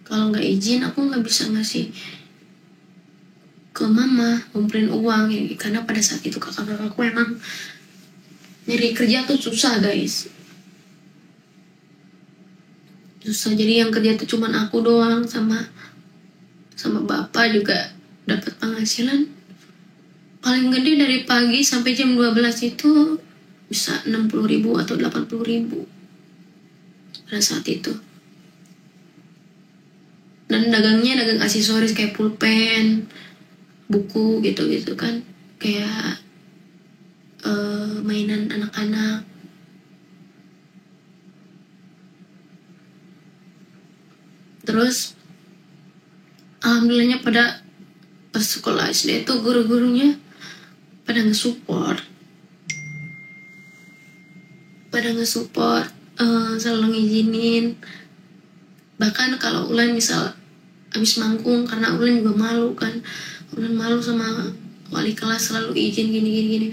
Kalau nggak izin aku nggak bisa ngasih ke mama, ngumpulin uang ya. Karena pada saat itu kakak-kakakku emang nyari kerja tuh susah guys, susah. Jadi yang kerja tuh cuman aku doang, sama bapak juga dapat penghasilan paling gede dari pagi sampai jam 12 itu bisa 60.000 atau 80.000 pada saat itu. Dan dagangnya dagang aksesoris kayak pulpen, buku gitu-gitu kan, kayak mainan anak-anak. Terus alhamdulillahnya pada pas sekolah SD itu guru-gurunya pada nge-support, selalu ngizinin. Bahkan kalau Ulan misal abis manggung, karena Ulan juga malu kan, Ulan malu sama wali kelas, selalu izin gini.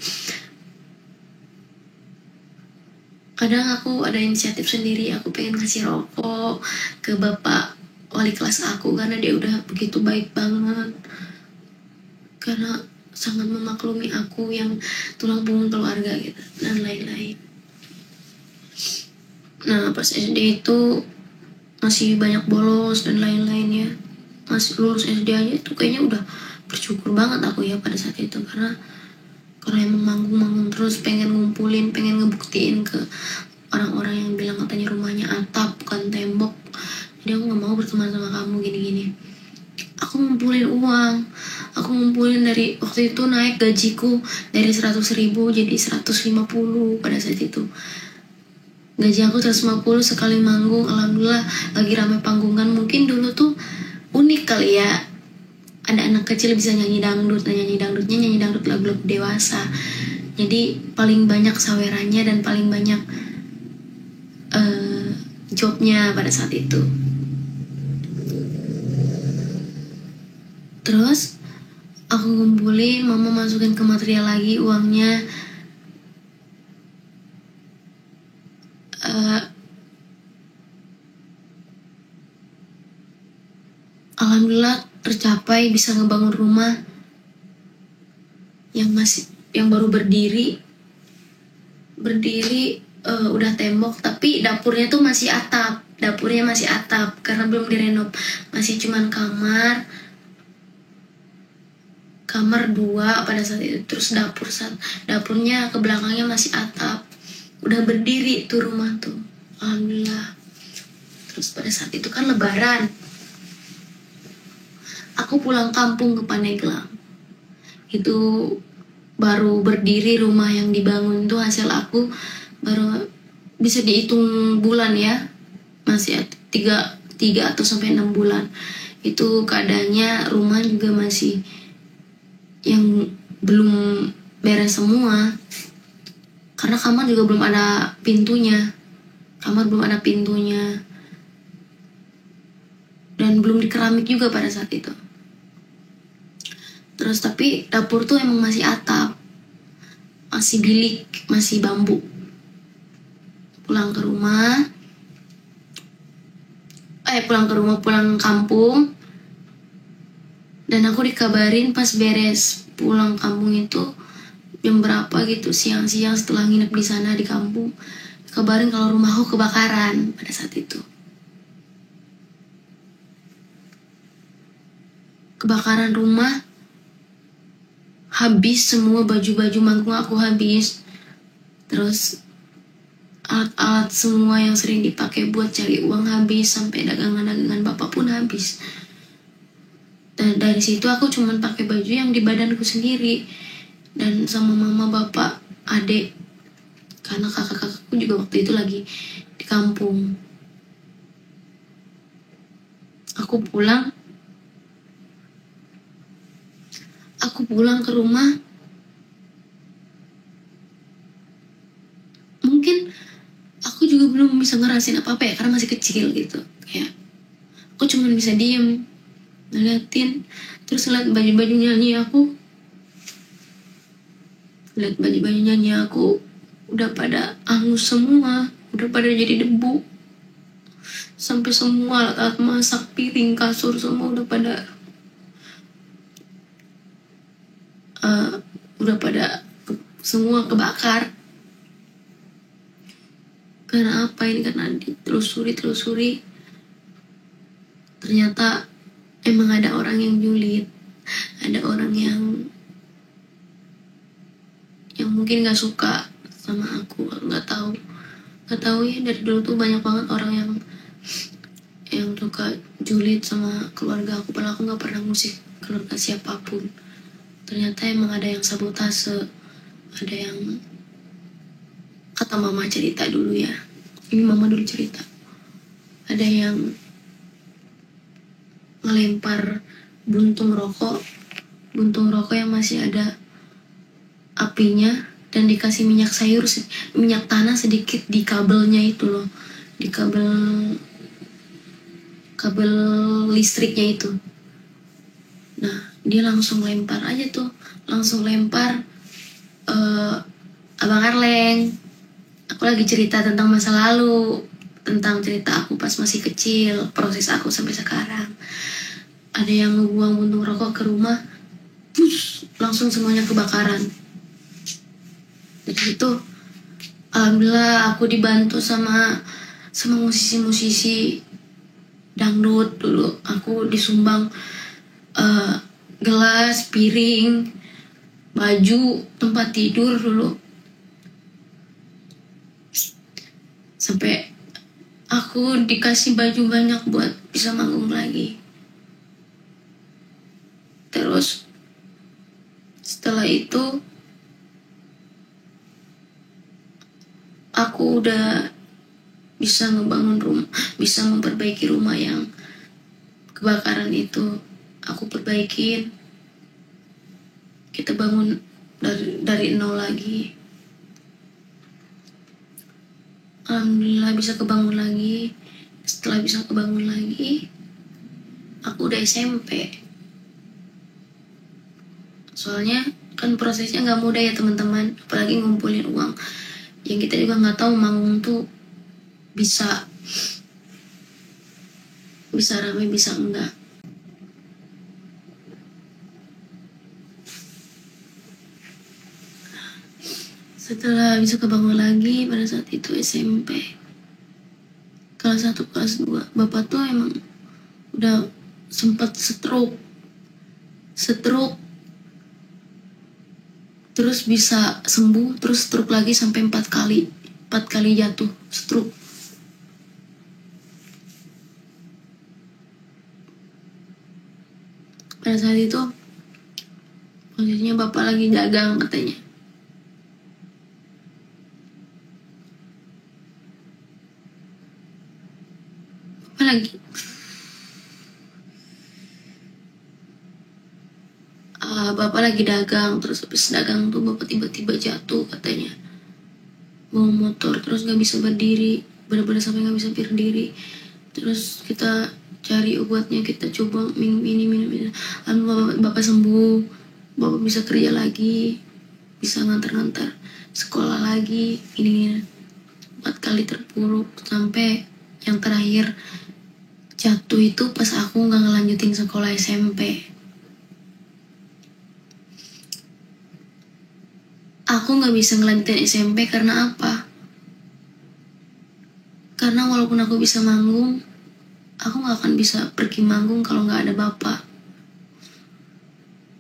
Kadang aku ada inisiatif sendiri, aku pengen ngasih rokok ke bapak wali kelas aku karena dia udah begitu baik banget, karena sangat memaklumi aku yang tulang punggung keluarga gitu dan lain-lain. Nah pas SD itu masih banyak bolos dan lain-lainnya, masih lulus SD aja itu kayaknya udah bersyukur banget aku ya pada saat itu, karena emang manggung terus, pengen ngumpulin, pengen ngebuktiin ke orang-orang yang bilang katanya rumahnya atap bukan tembok, jadi aku nggak mau berteman sama kamu gini. Aku ngumpulin uang, aku ngumpulin dari waktu itu naik gajiku dari 100.000 jadi 150 pada saat itu. Gaji aku 150 sekali manggung, alhamdulillah lagi rame panggungan. Mungkin dulu tuh unik kali ya, ada anak kecil bisa nyanyi dangdut, nyanyi dangdut lagu-lagu dewasa. Jadi paling banyak sawerannya dan paling banyak jobnya pada saat itu. Terus aku ngumpulin, mama masukin ke material lagi uangnya. Alhamdulillah tercapai, bisa ngebangun rumah yang baru berdiri udah tembok, tapi dapurnya tuh masih atap, karena belum direnov, masih cuman kamar 2 pada saat itu. Terus dapurnya ke belakangnya masih atap, udah berdiri tuh rumah tuh, alhamdulillah. Terus pada saat itu kan lebaran, aku pulang kampung ke Pandeglang, itu baru berdiri rumah yang dibangun tuh, hasil aku baru bisa dihitung bulan ya, masih 3 atau sampai 6 bulan. Itu keadaannya rumah juga masih yang belum beres semua, karena kamar juga belum ada pintunya, dan belum dikeramik juga pada saat itu. Terus tapi dapur tuh emang masih atap, masih bilik, masih bambu. Pulang kampung, dan aku dikabarin pas beres pulang kampung itu jam berapa gitu, siang-siang setelah nginep di sana di kampung, dikabarin kalau rumahku kebakaran pada saat itu. Kebakaran rumah, habis semua baju-baju manggung aku habis. Terus alat-alat semua yang sering dipakai buat cari uang habis, sampai dagangan-dagangan bapak pun habis. Dan dari situ aku cuma pakai baju yang di badanku sendiri, dan sama mama, bapak, adik, karena kakak-kakakku juga waktu itu lagi di kampung. Aku pulang ke rumah, mungkin aku juga belum bisa ngerasain apa-apa ya, karena masih kecil gitu. Kayak aku cuma bisa diem ngeliatin, terus ngeliat baju-baju nyanyi aku udah pada hangus semua, udah pada jadi debu. sampai semua alat masak, piring, kasur semua udah pada semua kebakar. Karena apa ini? Karena ditelusuri ternyata emang ada orang yang julid, ada orang yang mungkin nggak suka sama aku. Nggak tahu ya, dari dulu tuh banyak banget orang yang suka julid sama keluarga aku, padahal aku nggak pernah musik keluarga siapapun. Ternyata emang ada yang sabotase, ada yang, kata mama cerita dulu ya, ini mama dulu cerita, ada yang ngelempar buntung rokok yang masih ada apinya, dan dikasih minyak tanah sedikit di kabelnya itu loh, di kabel listriknya itu. Nah, dia langsung lempar aja tuh, Abang Arleng, aku lagi cerita tentang masa lalu, tentang cerita aku pas masih kecil, proses aku sampai sekarang. Ada yang ngebuang buntung rokok ke rumah, langsung semuanya kebakaran. Dari itu alhamdulillah aku dibantu sama musisi-musisi dangdut. Dulu aku disumbang gelas, piring, baju, tempat tidur dulu, sampai aku dikasih baju banyak buat bisa manggung lagi. Terus setelah itu aku udah bisa ngebangun rumah, bisa memperbaiki rumah yang kebakaran itu. Aku perbaikin, kita bangun dari nol lagi. Alhamdulillah bisa kebangun lagi. Setelah bisa kebangun lagi, aku udah SMP. Soalnya kan prosesnya nggak mudah ya teman-teman, apalagi ngumpulin uang yang kita juga nggak tahu manggung tuh bisa ramai bisa enggak. Setelah bisa kebangun lagi pada saat itu SMP kelas 1 kelas 2, bapak tuh emang udah sempat stroke, terus bisa sembuh, terus stroke lagi sampai 4 kali jatuh stroke. Pada saat itu posisinya bapak lagi dagang katanya. Bapak lagi dagang, terus habis dagang tuh bapak tiba-tiba jatuh katanya, bawa motor, terus nggak bisa berdiri, benar-benar sampai nggak bisa berdiri. Terus kita cari obatnya, kita coba minum ini. Bapak sembuh, bapak bisa kerja lagi, bisa ngantar sekolah lagi. Ini 4 kali terpuruk, sampai yang terakhir jatuh itu pas aku nggak ngelanjutin sekolah SMP. Aku nggak bisa ngelanjutin SMP karena apa? Karena walaupun aku bisa manggung, aku nggak akan bisa pergi manggung kalau nggak ada bapak.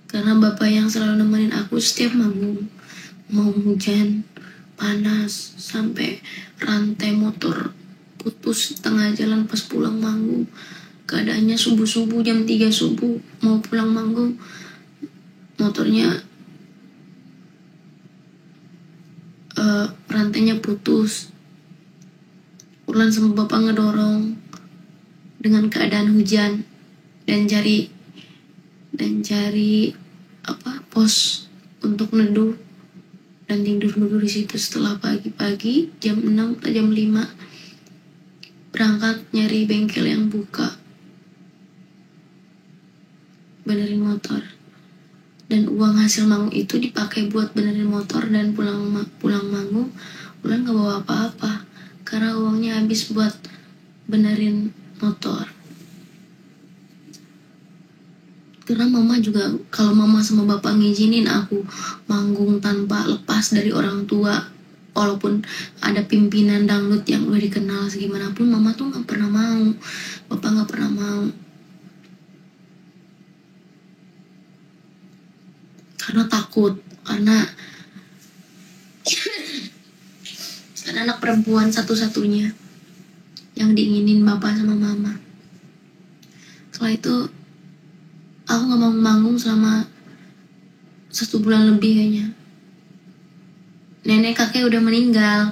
Karena bapak yang selalu nemenin aku setiap manggung, mau hujan, panas, sampai rantai motor putus tengah jalan pas pulang manggung. Keadaannya subuh jam 3 subuh mau pulang manggung, motornya rantainya putus. Ulan sama bapak ngedorong dengan keadaan hujan dan cari pos untuk neduh dan tidur di situ. Setelah pagi-pagi jam 6 atau jam 5 berangkat nyari bengkel yang buka, benerin motor, dan uang hasil manggung itu dipakai buat benerin motor dan pulang manggung. Ulan gak bawa apa-apa karena uangnya habis buat benerin motor. Karena mama juga, kalau mama sama bapak ngizinin aku manggung tanpa lepas dari orang tua, walaupun ada pimpinan dangdut yang udah dikenal segimanapun, mama tuh nggak pernah mau, bapak nggak pernah mau. Karena takut, karena anak perempuan satu-satunya yang diinginin bapak sama mama. Setelah itu aku nggak mau manggung selama 1 bulan lebih kayaknya. Nenek kakek udah meninggal.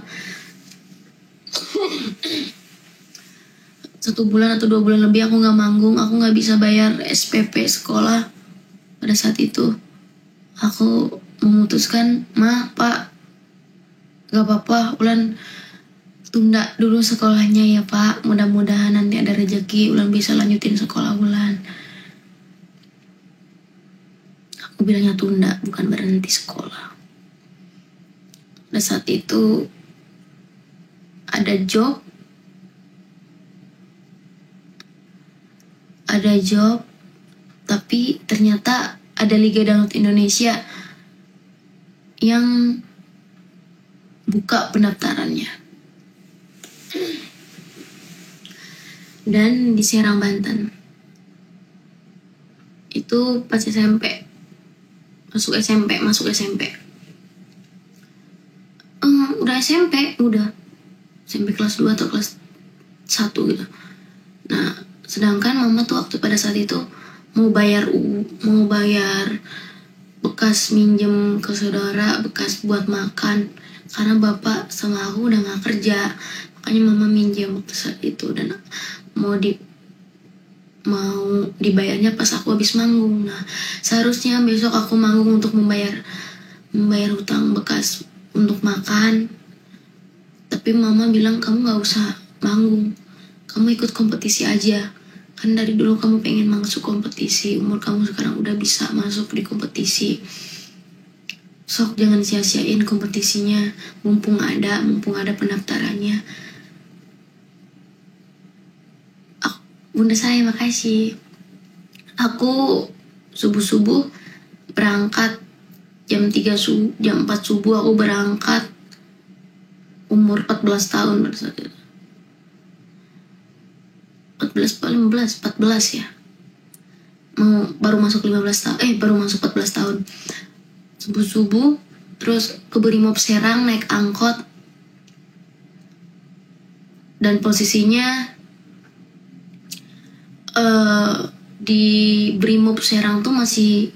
1 bulan atau 2 bulan lebih aku nggak manggung. Aku nggak bisa bayar SPP sekolah. Pada saat itu aku memutuskan, ma, pak, gak apa-apa, Ulan tunda dulu sekolahnya ya pak, mudah-mudahan nanti ada rezeki Ulan bisa lanjutin sekolah Ulan. Aku bilangnya tunda, bukan berhenti sekolah. Pada saat itu ada job, tapi ternyata ada Liga Dangdut Indonesia yang buka pendaftarannya. Dan di Serang, Banten. Itu pas SMP. Masuk SMP. Udah SMP kelas 2 atau kelas 1 gitu. Nah, sedangkan mama tuh waktu pada saat itu mau bayar bekas minjem ke saudara, bekas buat makan, karena bapak sama aku udah gak kerja. Makanya mama minjem waktu saat itu, dan mau dibayarnya pas aku habis manggung. Nah, seharusnya besok aku manggung untuk membayar hutang bekas untuk makan, tapi mama bilang kamu gak usah manggung, kamu ikut kompetisi aja, kan dari dulu kamu pengen masuk kompetisi, umur kamu sekarang udah bisa masuk di kompetisi, sok jangan sia-siain kompetisinya, mumpung ada pendaftarannya. Bunda saya makasih. Aku subuh berangkat jam 4 subuh aku berangkat, umur 14 tahun pada saat itu. 14 ya. Baru masuk 14 tahun. Subuh terus ke Brimob Serang naik angkot. Dan posisinya di Brimob Serang tuh masih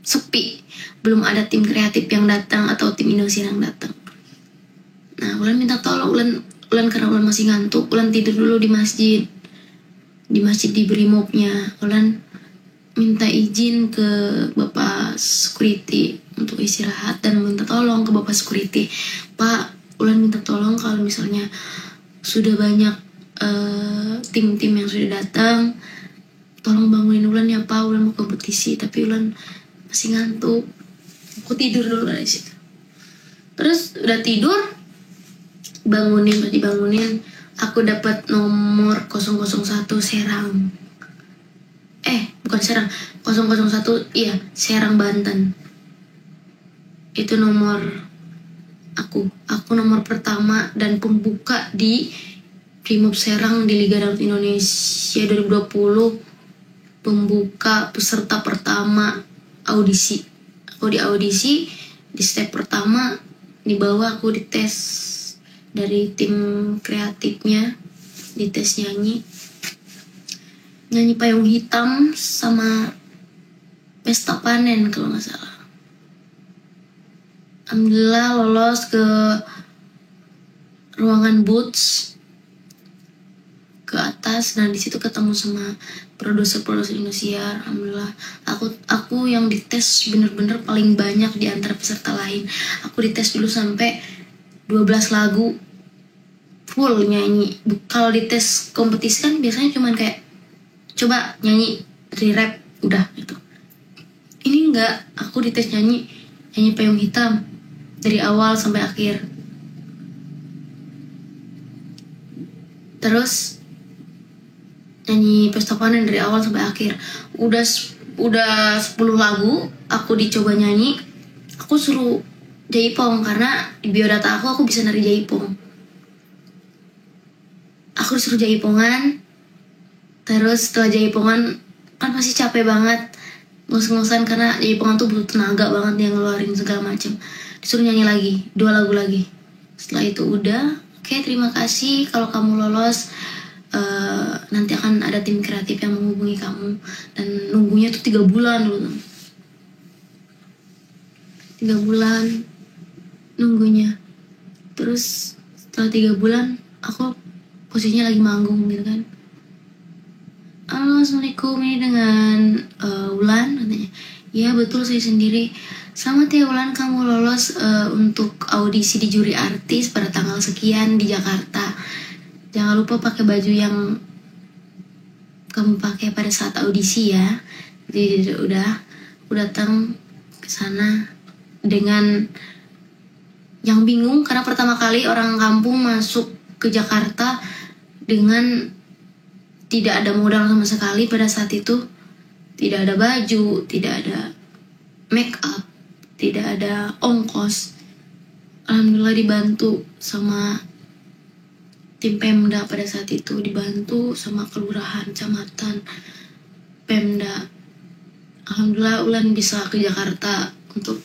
sepi, belum ada tim kreatif yang datang atau tim Indosiar yang datang. Nah, Ulan minta tolong, Ulan karena Ulan masih ngantuk, Ulan tidur dulu di masjid di Brimobnya. Ulan minta izin ke bapak security untuk istirahat dan minta tolong ke bapak security, Pak, Ulan minta tolong kalau misalnya sudah banyak tim-tim yang sudah datang, tolong bangunin Ulan ya Pak, Ulan mau kompetisi. Tapi Ulan masih ngantuk, aku tidur dulu dari situ. Terus udah tidur, dibangunin, aku dapat nomor 001 Serang. Bukan Serang, 001, iya, Serang, Banten. Itu nomor aku nomor pertama dan pembuka di Brimob Serang di Liga Dangdut Indonesia 2020. Pembuka peserta pertama audisi. Aku di audisi, di step pertama dibawa aku dites dari tim kreatifnya, dites nyanyi Payung Hitam sama Pesta Panen kalau nggak salah. Alhamdulillah lolos ke ruangan boots ke atas. Nah, di situ ketemu sama produser Indosiar. Alhamdulillah aku yang dites bener-bener paling banyak di antara peserta lain. Aku dites dulu sampai 12 lagu full nyanyi. Kalau dites kompetisi kan biasanya cuman kayak coba nyanyi 3 rap udah gitu. Ini enggak, aku dites nyanyi Payung Hitam dari awal sampai akhir. Terus nyanyi Pesta Panen dari awal sampai akhir. Udah 10 lagu aku dicoba nyanyi. Aku suruh jaipong karena di biodata aku bisa nari jaipong. Aku disuruh jaipongan. Terus setelah jaipongan kan pasti capek banget, ngos-ngosan karena jaipongan tuh butuh tenaga banget yang ngeluarin segala macam. Disuruh nyanyi lagi 2 lagu lagi. Setelah itu udah, oke, terima kasih kalau kamu lolos. Nanti akan ada tim kreatif yang menghubungi kamu, dan nunggunya tuh 3 bulan dulu. 3 bulan nunggunya. Terus setelah 3 bulan aku posisinya lagi manggung gitu kan. Halo, assalamualaikum, ini dengan Wulan, katanya. Ya betul, saya sendiri. Selamat ya Wulan, kamu lolos untuk audisi di juri artis pada tanggal sekian di Jakarta. Jangan lupa pakai baju yang kamu pakai pada saat audisi ya. Jadi udah datang ke sana dengan yang bingung karena pertama kali orang kampung masuk ke Jakarta dengan tidak ada modal sama sekali pada saat itu. Tidak ada baju, tidak ada make up, tidak ada ongkos. Alhamdulillah dibantu sama tim Pemda pada saat itu, dibantu sama kelurahan, kecamatan, Pemda. Alhamdulillah Ulan bisa ke Jakarta untuk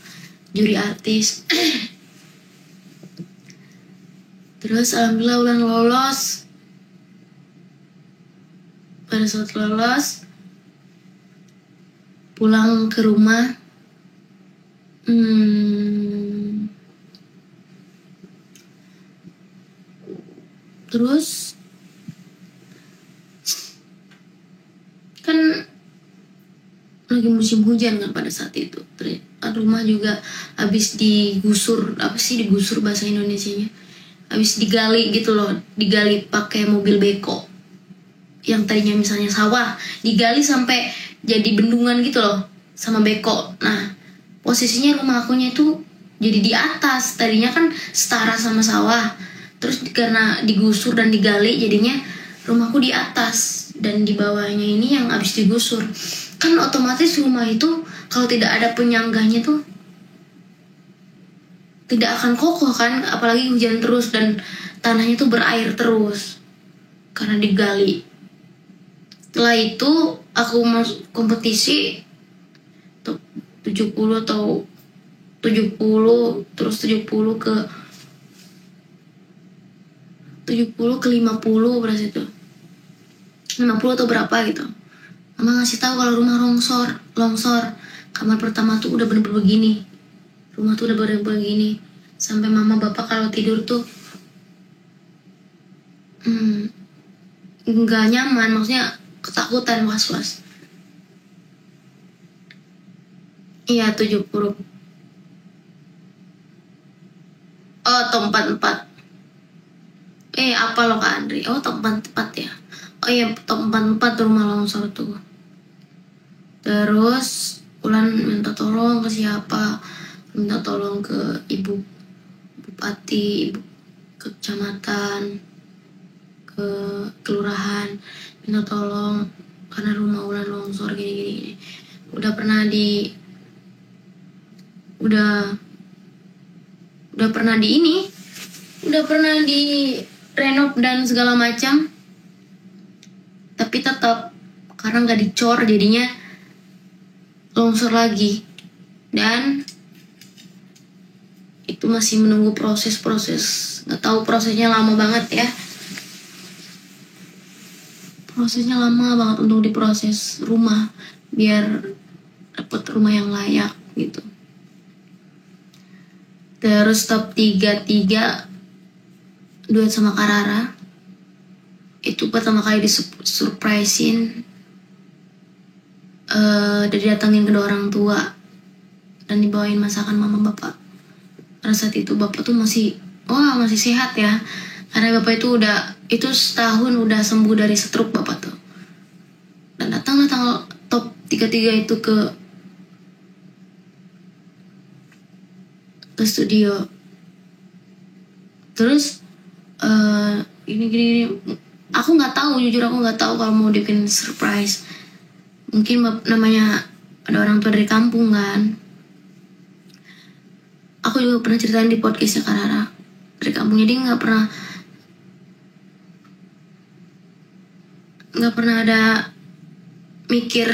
juri artis. Terus alhamdulillah Ulan lolos. Pada saat lolos, pulang ke rumah, terus kan lagi musim hujan kan pada saat itu. Rumah juga habis digusur, digusur bahasa Indonesianya, habis digali gitu loh, digali pakai mobil beko. Yang tadinya misalnya sawah digali sampai jadi bendungan gitu loh sama beko. Nah posisinya rumah akunya itu jadi di atas, tadinya kan setara sama sawah, terus karena digusur dan digali jadinya rumahku di atas, dan di bawahnya ini yang habis digusur. Kan otomatis rumah itu kalau tidak ada penyangganya tuh tidak akan kokoh kan, apalagi hujan terus dan tanahnya tuh berair terus karena digali. Setelah itu aku masuk kompetisi 70 atau 70, terus 70 ke 50 pada situ. 50 atau berapa gitu. Mama ngasih tahu kalau rumah longsor. Kamar pertama tuh udah bener-bener begini. Rumah tuh udah bener-bener begini. Sampai mama bapak kalau tidur tuh nggak nyaman, maksudnya ketakutan, was-was. Iya 70. Oh top 44. Apa loh Kak Andri? Oh top 44 ya. Oh iya top 44 rumah longsor tuh. Terus Ulan minta tolong ke siapa? Minta tolong ke ibu bupati, ibu ke kecamatan, ke kelurahan, minta tolong karena rumah Ulan longsor gini. Udah pernah di renov dan segala macam, tapi tetap karena nggak dicor jadinya longsor lagi. Dan itu masih menunggu proses, nggak tahu, prosesnya lama banget ya, prosesnya lama banget untuk diproses rumah biar dapat rumah yang layak gitu. Terus top 3 duet sama Karara. Itu pertama kali disurprisein, didatangin kedua orang tua dan dibawain masakan mama bapak. Pada saat itu bapak tuh masih sehat ya, karena bapak itu setahun udah sembuh dari stroke bapak tuh. Dan datanglah tanggal top 33 itu ke studio. Terus gini Aku nggak tahu, jujur aku nggak tahu kalau mau dibikin surprise. Mungkin namanya ada orang tua dari kampung kan. Aku juga pernah ceritain di podcastnya Karara dari kampung, jadi nggak pernah ada mikir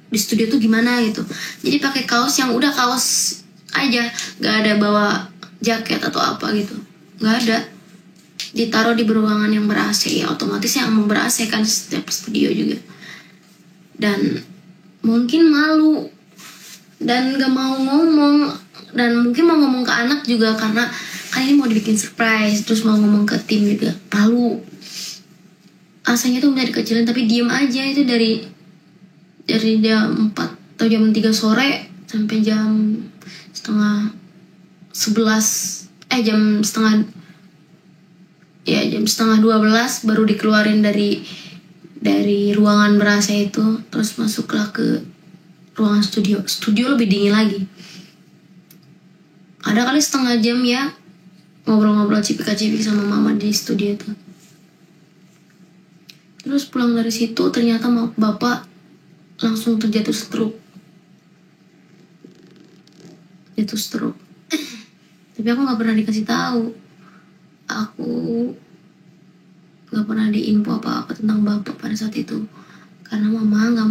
di studio tuh gimana gitu. Jadi pakai kaos yang udah kaos aja, nggak ada bawa jaket atau apa gitu, nggak ada. Ditaruh di ruangan yang ber-AC, ya otomatis yang mau ber-AC kan setiap studio juga. Dan mungkin malu dan gak mau ngomong, dan mungkin mau ngomong ke anak juga karena kan ini mau dibikin surprise, terus mau ngomong ke tim juga malu. Rasanya tuh minta dikecilin tapi diem aja. Itu dari jam 4 atau jam 3 sore sampai jam setengah 11, jam setengah 12 baru dikeluarin dari ruangan ber-AC itu, terus masuklah ke ruangan studio lebih dingin lagi. Ada kali setengah jam ya ngobrol-ngobrol cipika-cipik sama mama di studio itu. Terus pulang dari situ ternyata bapak langsung terjatuh stroke. Tapi aku nggak pernah dikasih tahu. Aku nggak pernah diinfo apa-apa tentang bapak pada saat itu, karena mama nggak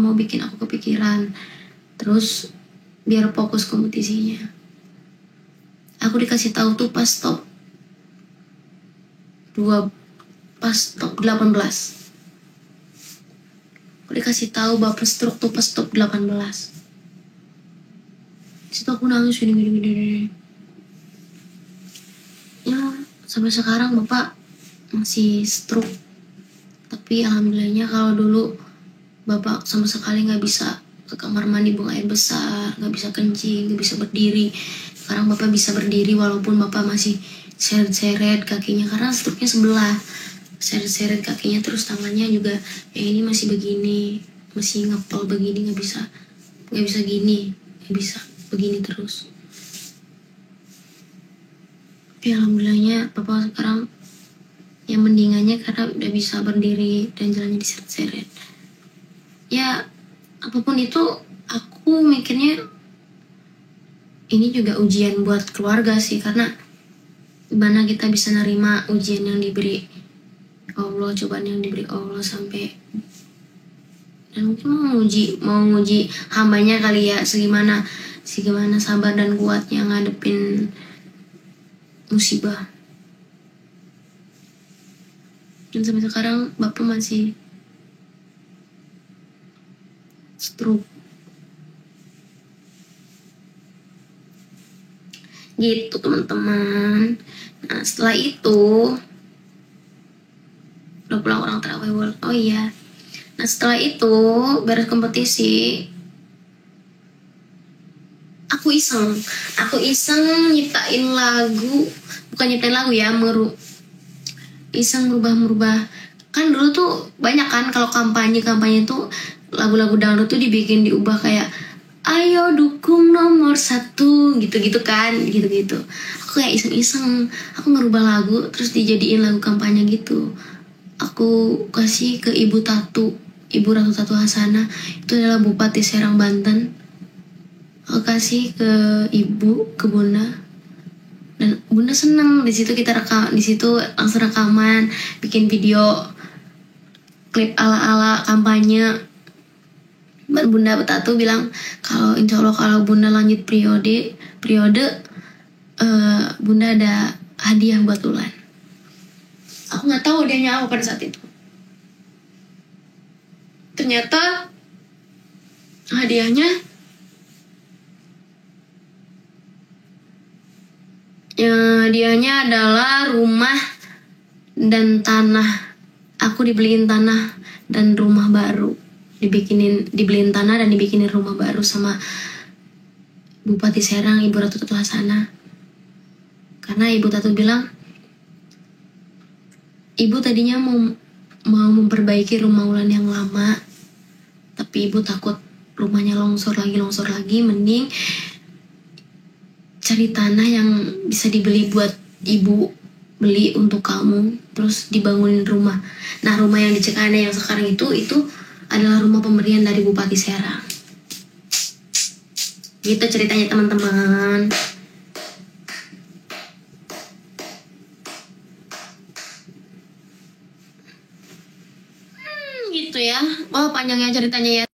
mau bikin aku kepikiran. Terus biar fokus kompetisinya. Aku dikasih tahu tuh pas top 18. Aku dikasih tahu bapak stroke tuh pas top 18. Situ aku nangis gini. Ya sampai sekarang bapak masih stroke. Tapi alhamdulillahnya kalau dulu bapak sama sekali nggak bisa ke kamar mandi buang air besar, nggak bisa kencing, nggak bisa berdiri. Sekarang bapak bisa berdiri walaupun bapak masih seret-seret kakinya karena stroke-nya sebelah. Seret-seret kakinya, terus tangannya juga ya ini masih begini, masih ngepel begini, nggak bisa gini, nggak bisa begini terus. Tapi alhamdulillahnya bapak sekarang yang mendingannya karena udah bisa berdiri dan jalannya diseret-seret. Ya apapun itu aku mikirnya ini juga ujian buat keluarga sih, karena gimana kita bisa nerima ujian yang diberi Allah, cobaan yang diberi Allah sampai, dan mungkin mau nguji hambanya kali ya, segimana sabar dan kuatnya ngadepin musibah. Dan sampai sekarang bapak masih stroke gitu teman-teman. Nah setelah itu udah pulang orang terawih. Oh iya, nah setelah itu beres kompetisi aku iseng nyiptain lagu, bukan nyiptain lagu ya, iseng merubah. Kan dulu tuh banyak kan kalau kampanye tuh lagu-lagu dangdut tuh diubah kayak ayo dukung nomor 1 gitu kan, gitu. Aku kayak iseng aku ngerubah lagu terus dijadiin lagu kampanye gitu. Aku kasih ke Ibu Ratu Tatu Hasana, itu adalah Bupati Serang Banten. Aku kasih ke Ibu, ke Bunda, dan Bunda seneng. Di situ langsung rekaman, bikin video klip ala kampanye. Bunda Tatu bilang kalau insya Allah kalau Bunda lanjut periode Bunda ada hadiah buat Ulan. Aku nggak tahu hadiahnya apa pada saat itu. Ternyata hadiahnya adalah rumah dan tanah. Aku dibeliin tanah dan rumah baru. Dibeliin tanah dan dibikinin rumah baru sama Bupati Serang, Ibu Ratu Tatu Hasana. Karena Ibu Tatu bilang, Ibu tadinya mau memperbaiki rumah Ulan yang lama, tapi Ibu takut rumahnya longsor lagi, mending cari tanah yang bisa dibeli buat Ibu beli untuk kamu, terus dibangunin rumah. Nah, rumah yang di Cikande yang sekarang itu adalah rumah pemberian dari Bupati Serang. Gitu ceritanya teman-teman. Gitu ya. Oh, panjangnya ceritanya ya.